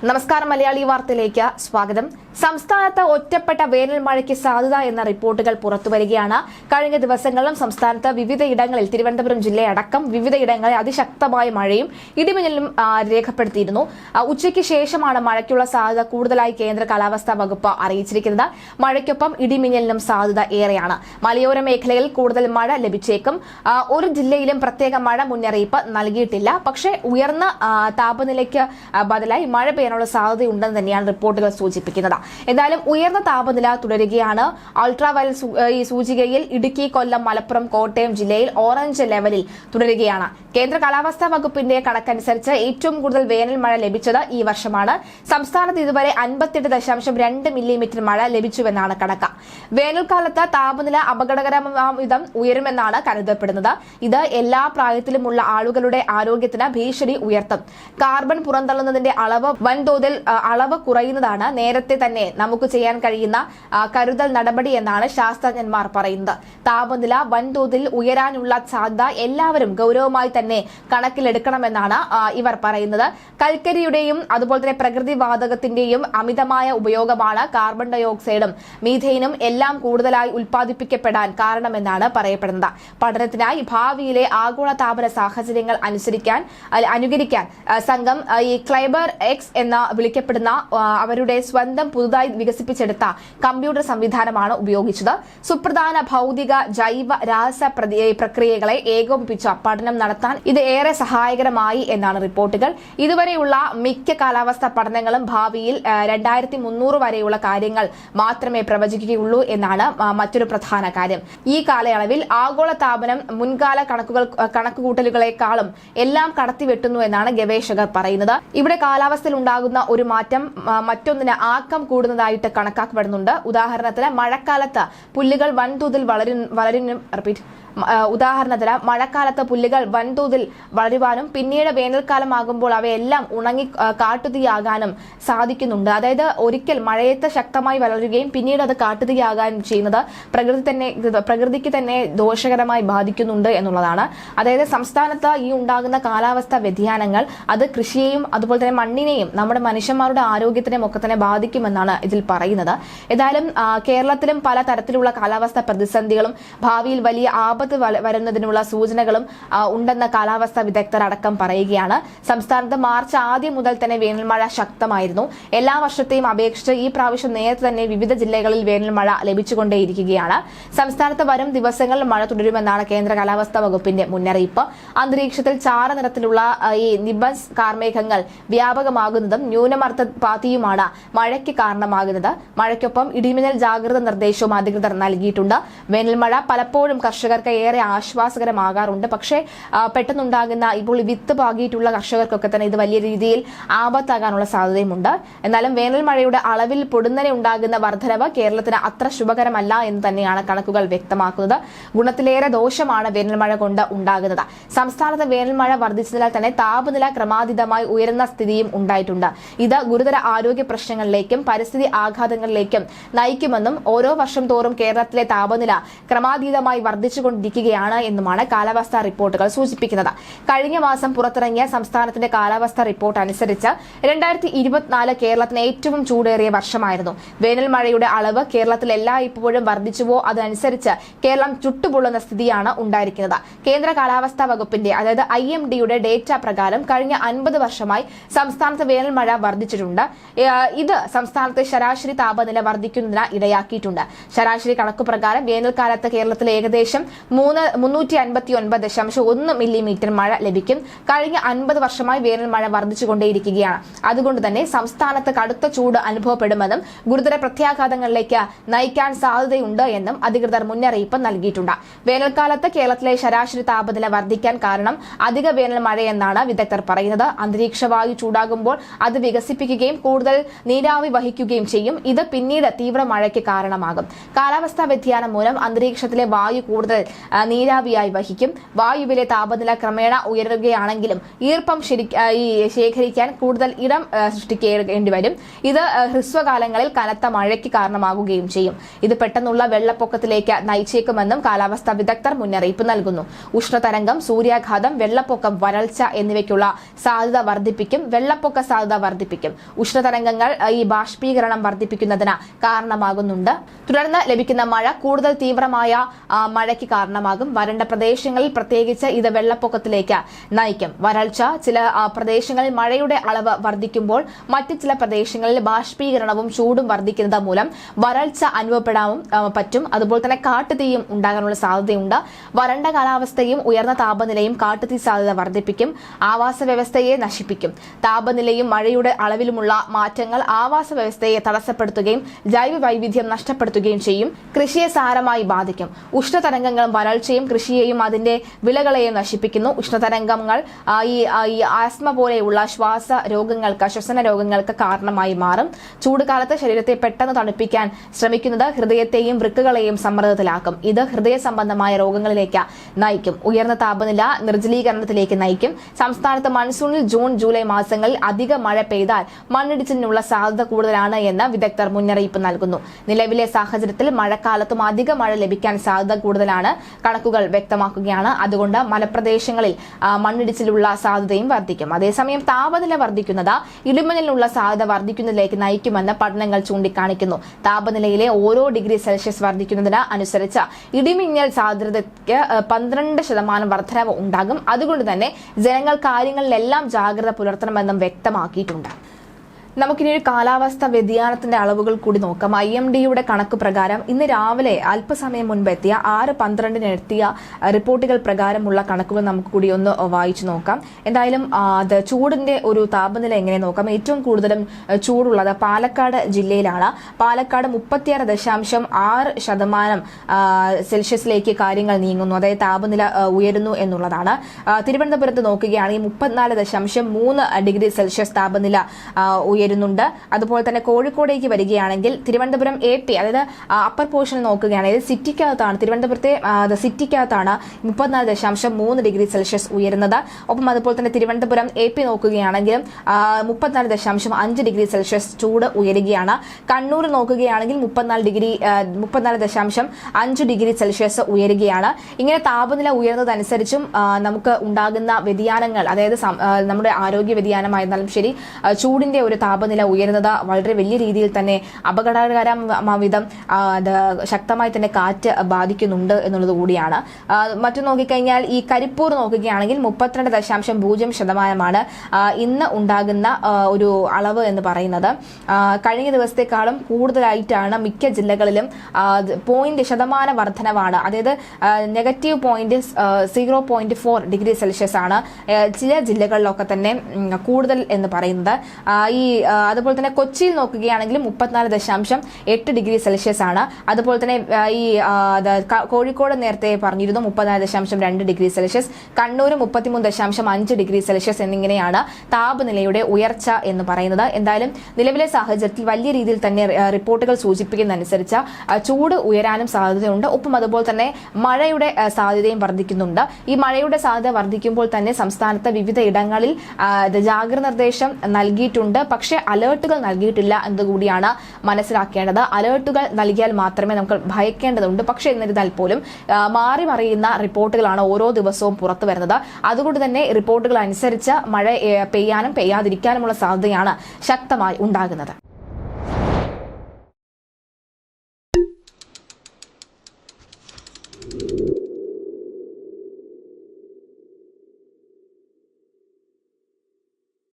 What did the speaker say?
നമസ്കാരം. മലയാളി വാർത്തയിലേക്ക് സ്വാഗതം. സംസ്ഥാനത്ത് ഒറ്റപ്പെട്ട വേനൽ മഴയ്ക്ക് സാധ്യത എന്ന റിപ്പോർട്ടുകൾ പുറത്തുവരികയാണ്. കഴിഞ്ഞ ദിവസങ്ങളിലും സംസ്ഥാനത്ത് വിവിധയിടങ്ങളിൽ തിരുവനന്തപുരം ജില്ലയടക്കം വിവിധയിടങ്ങളിൽ അതിശക്തമായ മഴയും ഇടിമിന്നലും രേഖപ്പെടുത്തിയിരുന്നു. ഉച്ചയ്ക്ക് ശേഷമാണ് മഴയ്ക്കുള്ള സാധ്യത കൂടുതലായി കേന്ദ്ര കാലാവസ്ഥാ വകുപ്പ് അറിയിച്ചിരിക്കുന്നത്. മഴയ്ക്കൊപ്പം ഇടിമിന്നലിനും സാധ്യത ഏറെയാണ്. മലയോര മേഖലയിൽ കൂടുതൽ മഴ ലഭിച്ചേക്കും. ഒരു ജില്ലയിലും പ്രത്യേക മഴ മുന്നറിയിപ്പ് നൽകിയിട്ടില്ല. പക്ഷേ ഉയർന്ന താപനിലയ്ക്ക് ബദലായി മഴ പെയ്യാനുള്ള സാധ്യതയുണ്ടെന്ന് തന്നെയാണ് റിപ്പോർട്ടുകൾ സൂചിപ്പിക്കുന്നത്. എന്തായാലും ഉയർന്ന താപനില തുടരുകയാണ്. അൾട്രാവയലറ്റ് സൂചികയിൽ ഇടുക്കി, കൊല്ലം, മലപ്പുറം, കോട്ടയം ജില്ലയിൽ ഓറഞ്ച് ലെവലിൽ തുടരുകയാണ്. കേന്ദ്ര കാലാവസ്ഥാ വകുപ്പിന്റെ കണക്കനുസരിച്ച് ഏറ്റവും കൂടുതൽ വേനൽ മഴ ലഭിച്ചത് ഈ വർഷമാണ്. സംസ്ഥാനത്ത് ഇതുവരെ 58.2 മില്ലിമീറ്റർ മഴ ലഭിച്ചുവെന്നാണ് കണക്ക്. വേനൽക്കാലത്ത് താപനില അപകടകരമായ വിധം ഉയരുമെന്നാണ് കരുതപ്പെടുന്നത്. ഇത് എല്ലാ പ്രായത്തിലുമുള്ള ആളുകളുടെ ആരോഗ്യത്തിന് ഭീഷണി ഉയർത്തും. കാർബൺ പുറന്തള്ളുന്നതിന്റെ വൻതോതിൽ അളവ് കുറയുന്നതാണ് നേരത്തെ തന്നെ നമുക്ക് ചെയ്യാൻ കഴിയുന്ന കരുതൽ നടപടി എന്നാണ് ശാസ്ത്രജ്ഞന്മാർ പറയുന്നത്. താപനില വൻതോതിൽ ഉയരാനുള്ള സാധ്യത എല്ലാവരും ഗൌരവമായി തന്നെ കണക്കിലെടുക്കണമെന്നാണ് ഇവർ പറയുന്നത്. കൽക്കരിയുടെയും അതുപോലെ തന്നെ പ്രകൃതിവാതകത്തിന്റെയും അമിതമായ ഉപയോഗമാണ് കാർബൺ ഡയോക്സൈഡും മീഥെയിനും എല്ലാം കൂടുതലായി ഉൽപ്പാദിപ്പിക്കപ്പെടാൻ കാരണമെന്നാണ് പറയപ്പെടുന്നത്. പഠനത്തിനായി ഭാവിയിലെ ആഗോള താപന സാഹചര്യങ്ങൾ അനുകരിക്കാൻ സംഘം ഈ ക്ലൈബർ എക്സ് എന്ന് വിളിക്കപ്പെടുന്ന അവരുടെ സ്വന്തം പുതുതായി വികസിപ്പിച്ചെടുത്ത കമ്പ്യൂട്ടർ സംവിധാനമാണ് ഉപയോഗിച്ചത്. സുപ്രധാന ഭൗതിക, ജൈവ, രാസ പ്രക്രിയകളെ ഏകോപിപ്പിച്ച പഠനം നടത്താൻ ഇത് ഏറെ സഹായകരമായി എന്നാണ് റിപ്പോർട്ടുകൾ. ഇതുവരെയുള്ള മിക്ക കാലാവസ്ഥാ പഠനങ്ങളും ഭാവിയിൽ 2300 വരെയുള്ള കാര്യങ്ങൾ മാത്രമേ പ്രവചിക്കുകയുള്ളൂ എന്നാണ് മറ്റൊരു പ്രധാന കാര്യം. ഈ കാലയളവിൽ ആഗോള താപനം മുൻകാല കണക്കുകൂട്ടലുകളെക്കാളും എല്ലാം കടത്തിവെട്ടുന്നു എന്നാണ് ഗവേഷകർ പറയുന്നത്. ഇവിടെ കാലാവസ്ഥയിൽ ഉണ്ടാകുന്ന ഒരു മാറ്റം മറ്റൊന്നിന് ആക്കം കൂടുന്നതായിട്ട് കണക്കാക്കപ്പെടുന്നുണ്ട്. ഉദാഹരണത്തിന് മഴക്കാലത്ത് പുല്ലുകൾ വൻതോതിൽ വളരുവാനും പിന്നീട് വേനൽക്കാലമാകുമ്പോൾ അവയെല്ലാം ഉണങ്ങി കാട്ടുതീയാകാനും സാധിക്കുന്നുണ്ട്. അതായത് ഒരിക്കൽ മഴയത്ത് ശക്തമായി വളരുകയും പിന്നീട് അത് കാട്ടുതീയാകാനും ചെയ്യുന്നത് പ്രകൃതിക്ക് തന്നെ ദോഷകരമായി ബാധിക്കുന്നുണ്ട് എന്നുള്ളതാണ്. അതായത് സംസ്ഥാനത്ത് ഈ ഉണ്ടാകുന്ന കാലാവസ്ഥാ വ്യതിയാനങ്ങൾ അത് കൃഷിയെയും അതുപോലെ തന്നെ മണ്ണിനെയും നമ്മുടെ മനുഷ്യന്മാരുടെ ആരോഗ്യത്തിനെയും ഒക്കെ തന്നെ ബാധിക്കുമെന്നാണ് ഇതിൽ പറയുന്നത്. ഏതായാലും കേരളത്തിലും പല തരത്തിലുള്ള കാലാവസ്ഥാ പ്രതിസന്ധികളും ഭാവിയിൽ വലിയ ആപത്ത് വരുന്നതിനുള്ള സൂചനകളും ഉണ്ടെന്ന കാലാവസ്ഥാ വിദഗ്ധർ അടക്കം പറയുകയാണ്. സംസ്ഥാനത്ത് മാർച്ച് ആദ്യം മുതൽ തന്നെ വേനൽമഴ ശക്തമായിരുന്നു. എല്ലാ വർഷത്തെയും അപേക്ഷിച്ച് ഈ പ്രാവശ്യം നേരത്തെ തന്നെ വിവിധ ജില്ലകളിൽ വേനൽമഴ ലഭിച്ചുകൊണ്ടേയിരിക്കുകയാണ്. സംസ്ഥാനത്ത് വരും ദിവസങ്ങളിൽ മഴ തുടരുമെന്നാണ് കേന്ദ്ര കാലാവസ്ഥാ വകുപ്പിന്റെ മുന്നറിയിപ്പ്. അന്തരീക്ഷത്തിൽ ചാര നിറത്തിലുള്ള ഈ നിബസ് കാർമേഘങ്ങൾ വ്യാപകമാകുന്നതും ന്യൂനമർദ്ദപാതിയുമാണ് മഴയ്ക്ക് കാരണമാകുന്നത്. മഴയ്ക്കൊപ്പം ഇടിമിന്നൽ ജാഗ്രത നിർദ്ദേശവും അധികൃതർ നൽകിയിട്ടുണ്ട്. വേനൽമഴ പലപ്പോഴും കർഷകർക്ക് ഏറെ ആശ്വാസകരമാകാറുണ്ട്. പക്ഷേ പെട്ടെന്നുണ്ടാകുന്ന ഇപ്പോൾ വിത്ത് പാകിയിട്ടുള്ള കർഷകർക്കൊക്കെ തന്നെ ഇത് വലിയ രീതിയിൽ ആപത്താകാനുള്ള സാധ്യതയുമുണ്ട്. എന്നാലും വേനൽ മഴയുടെ അളവിൽ പൊടുന്നനെ ഉണ്ടാകുന്ന വർധനവ് കേരളത്തിന് അത്ര ശുഭകരമല്ല എന്ന് തന്നെയാണ് കണക്കുകൾ വ്യക്തമാക്കുന്നത്. ഗുണത്തിലേറെ ദോഷമാണ് വേനൽമഴ കൊണ്ട് ഉണ്ടാകുന്നത്. സംസ്ഥാനത്ത് വേനൽമഴ വർദ്ധിച്ചതിനാൽ തന്നെ താപനില ക്രമാതീതമായി ഉയരുന്ന സ്ഥിതിയും ഉണ്ടായിട്ടുണ്ട്. ഇത് ഗുരുതര ആരോഗ്യ പ്രശ്നങ്ങളിലേക്കും പരിസ്ഥിതി ആഘാതങ്ങളിലേക്കും നയിക്കുമെന്നും ഓരോ വർഷം തോറും കേരളത്തിലെ താപനില ക്രമാതീതമായി വർദ്ധിച്ചുകൊണ്ടിരിക്കുകയാണ് എന്നുമാണ് കാലാവസ്ഥാ റിപ്പോർട്ടുകൾ സൂചിപ്പിക്കുന്നത്. കഴിഞ്ഞ മാസം പുറത്തിറങ്ങിയ സംസ്ഥാനത്തിന്റെ കാലാവസ്ഥാ റിപ്പോർട്ട് അനുസരിച്ച് 2024 കേരളത്തിന് ഏറ്റവും ചൂടേറിയ വർഷമായിരുന്നു. വേനൽ മഴയുടെ അളവ് കേരളത്തിൽ എല്ലായ്പ്പോഴും വർദ്ധിച്ചുവോ അതനുസരിച്ച് കേരളം ചുട്ടുപൊള്ളുന്ന സ്ഥിതിയാണ് ഉണ്ടായിരിക്കുന്നത്. കേന്ദ്ര കാലാവസ്ഥാ വകുപ്പിന്റെ അതായത് IMDയുടെ ഡേറ്റ പ്രകാരം കഴിഞ്ഞ 50 വർഷമായി സംസ്ഥാനത്ത് വേനൽ മഴ വർദ്ധിച്ചിട്ടുണ്ട്. ഇത് സംസ്ഥാനത്തെ ശരാശരി താപനില വർദ്ധിക്കുന്നതിന് ഇടയാക്കിയിട്ടുണ്ട്. ശരാശരി കണക്കുപ്രകാരം വേനൽക്കാലത്ത് കേരളത്തിൽ ഏകദേശം 359.1 മില്ലിമീറ്റർ മഴ ലഭിക്കും. കഴിഞ്ഞ 50 വർഷമായി വേനൽ മഴ വർദ്ധിച്ചുകൊണ്ടേയിരിക്കുകയാണ്. അതുകൊണ്ട് തന്നെ സംസ്ഥാനത്ത് കടുത്ത ചൂട് അനുഭവപ്പെടുമെന്നും ഗുരുതര പ്രത്യാഘാതങ്ങളിലേക്ക് നയിക്കാൻ സാധ്യതയുണ്ട് എന്നും അധികൃതർ മുന്നറിയിപ്പ് നൽകിയിട്ടുണ്ട്. വേനൽക്കാലത്ത് കേരളത്തിലെ ശരാശരി താപനില വർദ്ധിക്കാൻ കാരണം അധിക വേനൽ മഴയെന്നാണ് വിദഗ്ധർ പറയുന്നത്. അന്തരീക്ഷ വായു ചൂടാകുമ്പോൾ അത് വികസിപ്പിക്കുകയും കൂടുതൽ നീരാവി വഹിക്കുകയും ചെയ്യും. ഇത് പിന്നീട് തീവ്ര മഴയ്ക്ക് കാരണമാകും. കാലാവസ്ഥാ വ്യതിയാനം മൂലം അന്തരീക്ഷത്തിലെ വായു കൂടുതൽ നീരാവിയായി വഹിക്കും. വായുവിലെ താപനില ക്രമേണ ഉയരുകയാണെങ്കിലും ഈർപ്പം ശേഖരിക്കാൻ കൂടുതൽ ഇടം സൃഷ്ടിക്കേണ്ടി വരും. ഇത് ഹ്രസ്വകാലങ്ങളിൽ കനത്ത മഴയ്ക്ക് കാരണമാകുകയും ചെയ്യും. ഇത് പെട്ടെന്നുള്ള വെള്ളപ്പൊക്കത്തിലേക്ക് നയിച്ചേക്കുമെന്നും കാലാവസ്ഥാ വിദഗ്ധർ മുന്നറിയിപ്പ് നൽകുന്നു. ഉഷ്ണതരംഗം, സൂര്യാഘാതം, വെള്ളപ്പൊക്കം, വരൾച്ച എന്നിവയ്ക്കുള്ള സാധ്യത വർദ്ധിപ്പിക്കും. വെള്ളപ്പൊക്ക സാധ്യത വർദ്ധിപ്പിക്കും. ഉഷ്ണതരംഗങ്ങൾ ഈ ബാഷ്പീകരണം വർദ്ധിപ്പിക്കുന്നതിന് കാരണമാകുന്നുണ്ട്. തുടർന്ന് ലഭിക്കുന്ന മഴ കൂടുതൽ തീവ്രമായ മഴയ്ക്ക് കാരണമാകും. വരണ്ട പ്രദേശങ്ങളിൽ പ്രത്യേകിച്ച് ഇത് വെള്ളപ്പൊക്കത്തിലേക്ക് നയിക്കും. വരൾച്ച, ചില പ്രദേശങ്ങളിൽ മഴയുടെ അളവ് വർദ്ധിക്കുമ്പോൾ മറ്റ് ചില പ്രദേശങ്ങളിൽ ബാഷ്പീകരണവും ചൂടും വർദ്ധിക്കുന്നത് മൂലം വരൾച്ച അനുഭവപ്പെടാനും പറ്റും. അതുപോലെ തന്നെ കാട്ടുതീയും ഉണ്ടാകാനുള്ള സാധ്യതയുണ്ട്. വരണ്ട കാലാവസ്ഥയും ഉയർന്ന താപനിലയും കാട്ടുതീ സാധ്യത വർദ്ധിപ്പിക്കും. ആവാസ വ്യവസ്ഥയെ നശിപ്പിക്കും. താപനിലയും മഴയുടെ അളവിലുമുള്ള മാറ്റങ്ങൾ ആവാസ വ്യവസ്ഥയെ തടസ്സപ്പെടുത്തുകയും ജൈവ വൈവിധ്യം നഷ്ടപ്പെടുത്തുകയും ചെയ്യും. കൃഷിയെ സാരമായി ബാധിക്കും. ഉഷ്ണതരംഗങ്ങളും വരൾച്ചയും കൃഷിയെയും അതിന്റെ വിളകളെയും നശിപ്പിക്കുന്നു. ഉഷ്ണതരംഗങ്ങൾ ഈ ആസ്മ പോലെയുള്ള ശ്വസന രോഗങ്ങൾക്ക് കാരണമായി മാറും. ചൂടുകാലത്ത് ശരീരത്തെ പെട്ടെന്ന് തണുപ്പിക്കാൻ ശ്രമിക്കുന്നത് ഹൃദയത്തെയും വൃക്കകളെയും സമ്മർദ്ദത്തിലാക്കും. ഇത് ഹൃദയ സംബന്ധമായ രോഗങ്ങളിലേക്ക് നയിക്കും. ഉയർന്ന താപനില നിർജ്ജലീകരണത്തിലേക്ക് നയിക്കും. സംസ്ഥാനത്ത് മൺസൂണിൽ ജൂൺ ജൂലൈ മാസങ്ങളിൽ അധിക മഴ പെയ്താൽ മണ്ണിടിച്ചിലിനുള്ള സാധ്യത കൂടുതലാണ് എന്ന് വിദഗ്ധർ മുന്നറിയിപ്പ് നൽകുന്നു. നിലവിലെ സാഹചര്യത്തിൽ മഴക്കാലത്തും അധിക മഴ ലഭിക്കാൻ സാധ്യത കൂടുതലാണ് കണക്കുകൾ വ്യക്തമാക്കുകയാണ്. അതുകൊണ്ട് മലപ്രദേശങ്ങളിൽ മണ്ണിടിച്ചിലുള്ള സാധ്യതയും വർദ്ധിക്കും. അതേസമയം താപനില വർദ്ധിക്കുന്നത് ഇടിമിന്നലിനുള്ള സാധ്യത വർദ്ധിക്കുന്നതിലേക്ക് നയിക്കുമെന്ന് പഠനങ്ങൾ ചൂണ്ടിക്കാണിക്കുന്നു. താപനിലയിലെ ഓരോ ഡിഗ്രി സെൽഷ്യസ് വർദ്ധിക്കുന്നതിന് അനുസരിച്ച് ഇടിമിന്നൽ സാധ്യതയ്ക്ക് 12% വർധനവ് ഉണ്ടാകും. അതുകൊണ്ട് തന്നെ ജനങ്ങൾ കാര്യങ്ങളിലെല്ലാം ജാഗ്രത പുലർത്തണമെന്നും വ്യക്തമാക്കിയിട്ടുണ്ട്. നമുക്കിനി ഒരു കാലാവസ്ഥ വ്യതിയാനത്തിന്റെ അളവുകൾ കൂടി നോക്കാം. IMDയുടെ കണക്ക് പ്രകാരം ഇന്ന് രാവിലെ അല്പസമയം മുൻപ് എത്തിയ 6:12 എത്തിയ റിപ്പോർട്ടുകൾ പ്രകാരമുള്ള കണക്കുകൾ നമുക്ക് കൂടി ഒന്ന് വായിച്ചു നോക്കാം. എന്തായാലും ചൂടിന്റെ ഒരു താപനില എങ്ങനെ നോക്കാം. ഏറ്റവും കൂടുതലും ചൂടുള്ളത് പാലക്കാട് ജില്ലയിലാണ്. പാലക്കാട് 36.6% സെൽഷ്യസിലേക്ക് കാര്യങ്ങൾ നീങ്ങുന്നു. അതായത് താപനില ഉയരുന്നു എന്നുള്ളതാണ്. തിരുവനന്തപുരത്ത് നോക്കുകയാണെങ്കിൽ 34.3 ഡിഗ്രി സെൽഷ്യസ് താപനില ഉയരുന്നുണ്ട്. അതുപോലെ തന്നെ കോഴിക്കോടേക്ക് വരികയാണെങ്കിൽ തിരുവനന്തപുരം AP അതായത് അപ്പർ പോർഷൻ നോക്കുകയാണെങ്കിൽ സിറ്റിക്കകത്താണ്, തിരുവനന്തപുരത്തെ സിറ്റിക്കകത്താണ് 34.3 ഡിഗ്രി സെൽഷ്യസ് ഉയരുന്നത്. ഒപ്പം അതുപോലെ തന്നെ തിരുവനന്തപുരം AP നോക്കുകയാണെങ്കിലും 34.5 ഡിഗ്രി സെൽഷ്യസ് ചൂട് ഉയരുകയാണ്. കണ്ണൂർ നോക്കുകയാണെങ്കിൽ 34.5 ഡിഗ്രി സെൽഷ്യസ് ഉയരുകയാണ്. ഇങ്ങനെ താപനില ഉയർന്നതനുസരിച്ചും നമുക്ക് ഉണ്ടാകുന്ന വ്യതിയാനങ്ങൾ, അതായത് നമ്മുടെ ആരോഗ്യ വ്യതിയാനമായിരുന്നാലും ശരി, ചൂടിന്റെ ഒരു താപനില ഉയരുന്നത് വളരെ വലിയ രീതിയിൽ തന്നെ അപകടകരമാവിധം ശക്തമായി തന്നെ കാറ്റ് ബാധിക്കുന്നുണ്ട് എന്നുള്ളത് കൂടിയാണ്. മറ്റു നോക്കിക്കഴിഞ്ഞാൽ ഈ കരിപ്പൂർ നോക്കുകയാണെങ്കിൽ 32.0% ഇന്ന് ഉണ്ടാകുന്ന ഒരു അളവ് എന്ന് പറയുന്നത്. കഴിഞ്ഞ ദിവസത്തെക്കാളും കൂടുതലായിട്ടാണ് മിക്ക ജില്ലകളിലും ശതമാന വർധനവാണ്. അതായത് -0.4 ഡിഗ്രി സെൽഷ്യസ് ആണ് ചില ജില്ലകളിലൊക്കെ തന്നെ കൂടുതൽ എന്ന് പറയുന്നത്. അതുപോലെ തന്നെ കൊച്ചിയിൽ നോക്കുകയാണെങ്കിൽ 34.8 ഡിഗ്രി സെൽഷ്യസ് ആണ്. അതുപോലെ തന്നെ ഈ കോഴിക്കോട് നേരത്തെ പറഞ്ഞിരുന്നു 34.2 degree Celsius, Kannur 33.5 degree Celsius എന്നിങ്ങനെയാണ് താപനിലയുടെ ഉയർച്ച എന്ന് പറയുന്നത്. എന്തായാലും നിലവിലെ സാഹചര്യത്തിൽ വലിയ രീതിയിൽ തന്നെ റിപ്പോർട്ടുകൾ സൂചിപ്പിക്കുന്നതനുസരിച്ച് ചൂട് ഉയരാനും സാധ്യതയുണ്ട്. ഒപ്പം അതുപോലെ തന്നെ മഴയുടെ സാധ്യതയും വർദ്ധിക്കുന്നുണ്ട്. ഈ മഴയുടെ സാധ്യത വർദ്ധിക്കുമ്പോൾ തന്നെ സംസ്ഥാനത്ത് വിവിധ ഇടങ്ങളിൽ ജാഗ്രതാ നിർദ്ദേശം നൽകിയിട്ടുണ്ട്. പക്ഷേ അലേർട്ടുകൾ നൽകിയിട്ടില്ല എന്നുകൂടിയാണ് മനസ്സിലാക്കേണ്ടത്. അലേർട്ടുകൾ നൽകിയാൽ മാത്രമേ നമുക്ക് ഭയക്കേണ്ടതുണ്ട്. പക്ഷേ എന്നിരുന്നാൽ പോലും മാറി മറിയുന്ന റിപ്പോർട്ടുകളാണ് ഓരോ ദിവസവും പുറത്തു വരുന്നത്. അതുകൊണ്ട് തന്നെ റിപ്പോർട്ടുകൾ അനുസരിച്ച് മഴ പെയ്യാനും പെയ്യാതിരിക്കാനുമുള്ള സാധ്യതയാണ് ശക്തമായി ഉണ്ടാകുന്നത്.